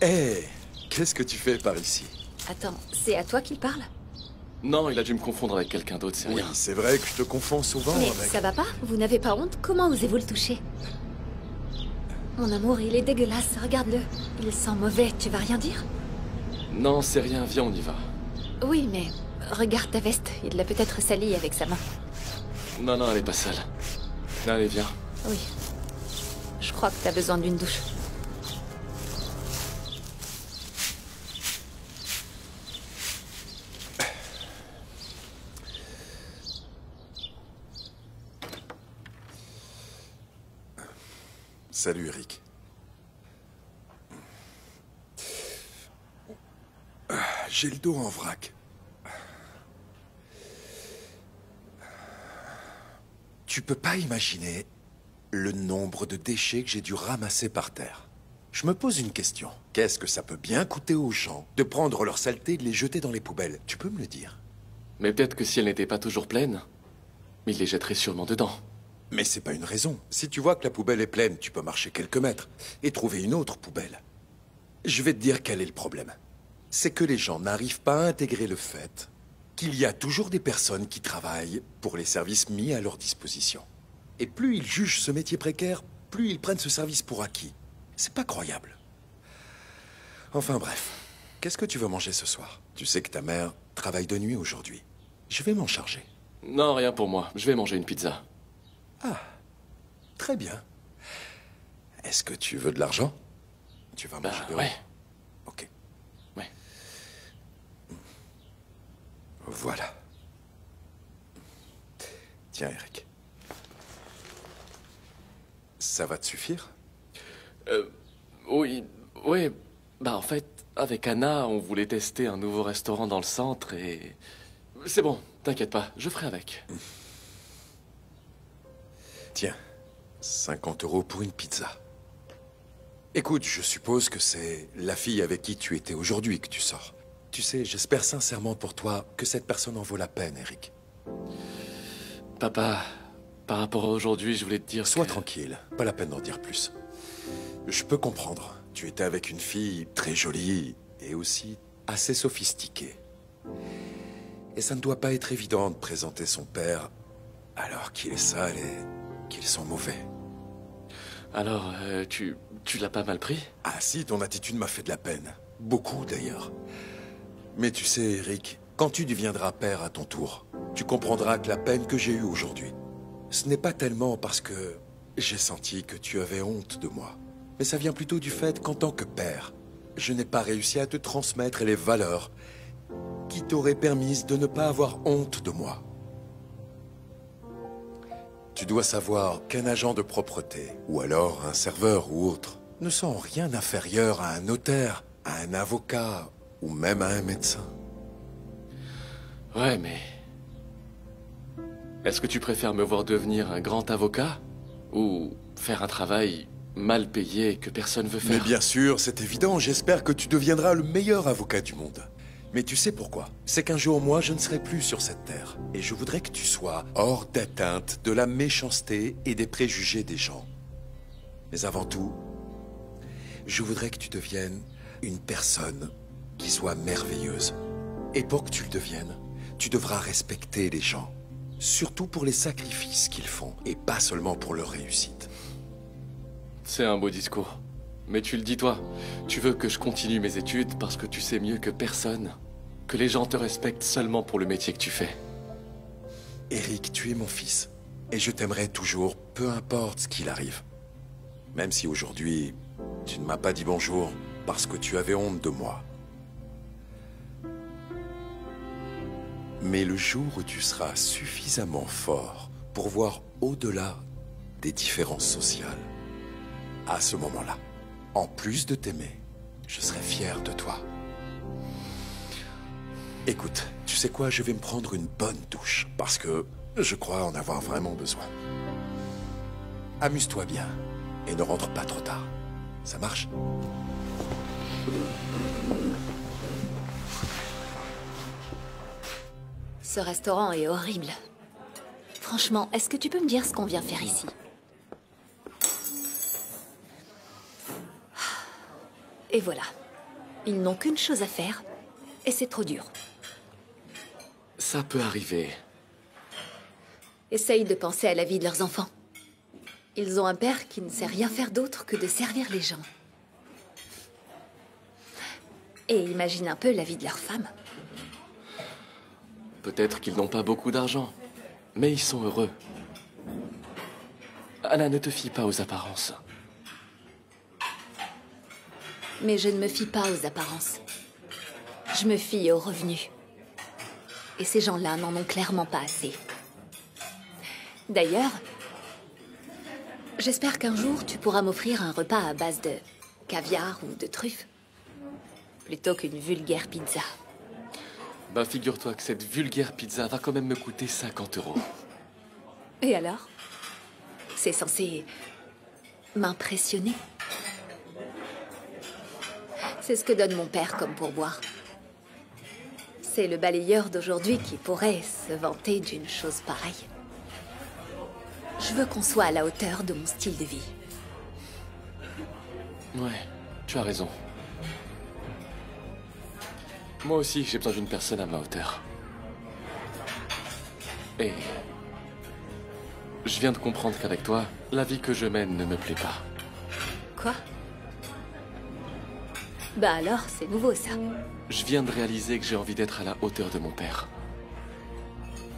Hé, qu'est-ce que tu fais par ici? Attends, c'est à toi qu'il parle? Non, il a dû me confondre avec quelqu'un d'autre, c'est Oui, rien. c'est vrai que je te confonds souvent Mais avec... ça va pas? Vous n'avez pas honte? Comment osez-vous le toucher? Mon amour, il est dégueulasse, regarde-le. Il sent mauvais, tu vas rien dire? Non, c'est rien, viens, on y va. Oui, mais regarde ta veste, il l'a peut-être salie avec sa main. Non, non, elle est pas sale. Allez, viens. Oui. Je crois que t'as besoin d'une douche. Salut, Eric. J'ai le dos en vrac. Tu peux pas imaginer le nombre de déchets que j'ai dû ramasser par terre. Je me pose une question. Qu'est-ce que ça peut bien coûter aux gens de prendre leurs saletés et de les jeter dans les poubelles? Tu peux me le dire? Mais peut-être que si elle n'était pas toujours pleine, il les jetterait sûrement dedans. Mais c'est pas une raison. Si tu vois que la poubelle est pleine, tu peux marcher quelques mètres et trouver une autre poubelle. Je vais te dire quel est le problème. C'est que les gens n'arrivent pas à intégrer le fait qu'il y a toujours des personnes qui travaillent pour les services mis à leur disposition. Et plus ils jugent ce métier précaire, plus ils prennent ce service pour acquis. C'est pas croyable. Enfin bref, qu'est-ce que tu veux manger ce soir? Tu sais que ta mère travaille de nuit aujourd'hui. Je vais m'en charger. Non, rien pour moi. Je vais manger une pizza. Ah, très bien. Est-ce que tu veux de l'argent? Tu vas manger dehors? Ouais. Ok. Ouais. Voilà. Tiens, Eric. Ça va te suffire? Oui, oui. Bah, en fait, avec Anna, on voulait tester un nouveau restaurant dans le centre et... C'est bon, t'inquiète pas, je ferai avec. Tiens, 50 € pour une pizza. Écoute, je suppose que c'est la fille avec qui tu étais aujourd'hui que tu sors. Tu sais, j'espère sincèrement pour toi que cette personne en vaut la peine, Eric. Papa, par rapport à aujourd'hui, je voulais te dire Sois que... tranquille, pas la peine d'en dire plus. Je peux comprendre. Tu étais avec une fille très jolie et aussi assez sophistiquée. Et ça ne doit pas être évident de présenter son père alors qu'il est sale et qu'il sent mauvais. Alors, tu l'as pas mal pris? Ah si, ton attitude m'a fait de la peine. Beaucoup d'ailleurs. Mais tu sais, Eric, quand tu deviendras père à ton tour, tu comprendras que la peine que j'ai eue aujourd'hui, ce n'est pas tellement parce que j'ai senti que tu avais honte de moi. Mais ça vient plutôt du fait qu'en tant que père, je n'ai pas réussi à te transmettre les valeurs qui t'auraient permis de ne pas avoir honte de moi. Tu dois savoir qu'un agent de propreté, ou alors un serveur ou autre, ne sont rien inférieur à un notaire, à un avocat, ou même à un médecin. Ouais, mais... Est-ce que tu préfères me voir devenir un grand avocat? Ou faire un travail mal payé que personne veut Mais faire? bien sûr, c'est évident, j'espère que tu deviendras le meilleur avocat du monde. Mais tu sais pourquoi? C'est qu'un jour, moi, je ne serai plus sur cette terre. Et je voudrais que tu sois hors d'atteinte de la méchanceté et des préjugés des gens. Mais avant tout, je voudrais que tu deviennes une personne qui soit merveilleuse. Et pour que tu le deviennes, tu devras respecter les gens. Surtout pour les sacrifices qu'ils font, et pas seulement pour leur réussite. C'est un beau discours. Mais tu le dis toi, tu veux que je continue mes études parce que tu sais mieux que personne que les gens te respectent seulement pour le métier que tu fais. Eric, tu es mon fils. Et je t'aimerai toujours, peu importe ce qu'il arrive. Même si aujourd'hui, tu ne m'as pas dit bonjour parce que tu avais honte de moi. Mais le jour où tu seras suffisamment fort pour voir au-delà des différences sociales, à ce moment-là, en plus de t'aimer, je serai fier de toi. Écoute, tu sais quoi, je vais me prendre une bonne douche, parce que je crois en avoir vraiment besoin. Amuse-toi bien, et ne rentre pas trop tard. Ça marche? Ce restaurant est horrible. Franchement, est-ce que tu peux me dire ce qu'on vient faire ici? Et voilà. Ils n'ont qu'une chose à faire, et c'est trop dur. Ça peut arriver. Essaye de penser à la vie de leurs enfants. Ils ont un père qui ne sait rien faire d'autre que de servir les gens. Et imagine un peu la vie de leur femme. Peut-être qu'ils n'ont pas beaucoup d'argent, mais ils sont heureux. Anna, ne te fie pas aux apparences. Mais je ne me fie pas aux apparences. Je me fie aux revenus. Et ces gens-là n'en ont clairement pas assez. D'ailleurs, j'espère qu'un jour tu pourras m'offrir un repas à base de caviar ou de truffes, plutôt qu'une vulgaire pizza. Bah, figure-toi que cette vulgaire pizza va quand même me coûter 50 €. Et alors? C'est censé m'impressionner. C'est ce que donne mon père comme pourboire. C'est le balayeur d'aujourd'hui qui pourrait se vanter d'une chose pareille. Je veux qu'on soit à la hauteur de mon style de vie. Ouais, tu as raison. Moi aussi, j'ai besoin d'une personne à ma hauteur. Et... je viens de comprendre qu'avec toi, la vie que je mène ne me plaît pas. Quoi? Bah alors, c'est nouveau ça. Je viens de réaliser que j'ai envie d'être à la hauteur de mon père.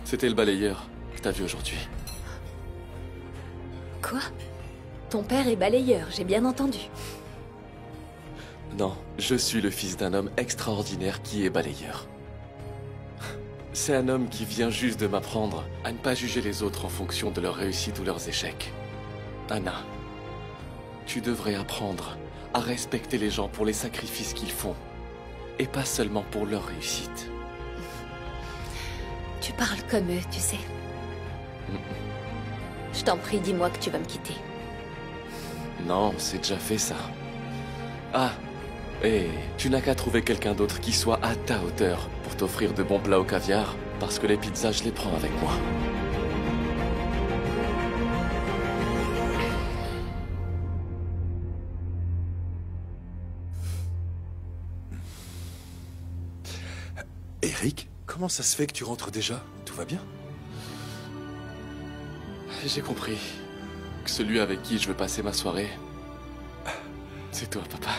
C'était le balayeur que t'as vu aujourd'hui. Quoi? Ton père est balayeur, j'ai bien entendu. Non, je suis le fils d'un homme extraordinaire qui est balayeur. C'est un homme qui vient juste de m'apprendre à ne pas juger les autres en fonction de leurs réussites ou leurs échecs. Anna, tu devrais apprendre à respecter les gens pour les sacrifices qu'ils font, et pas seulement pour leur réussite. Tu parles comme eux, tu sais. Je t'en prie, dis-moi que tu vas me quitter. Non, c'est déjà fait ça. Ah, et tu n'as qu'à trouver quelqu'un d'autre qui soit à ta hauteur pour t'offrir de bons plats au caviar, parce que les pizzas, je les prends avec moi. Eric, comment ça se fait que tu rentres déjà? Tout va bien? J'ai compris que celui avec qui je veux passer ma soirée, c'est toi, papa.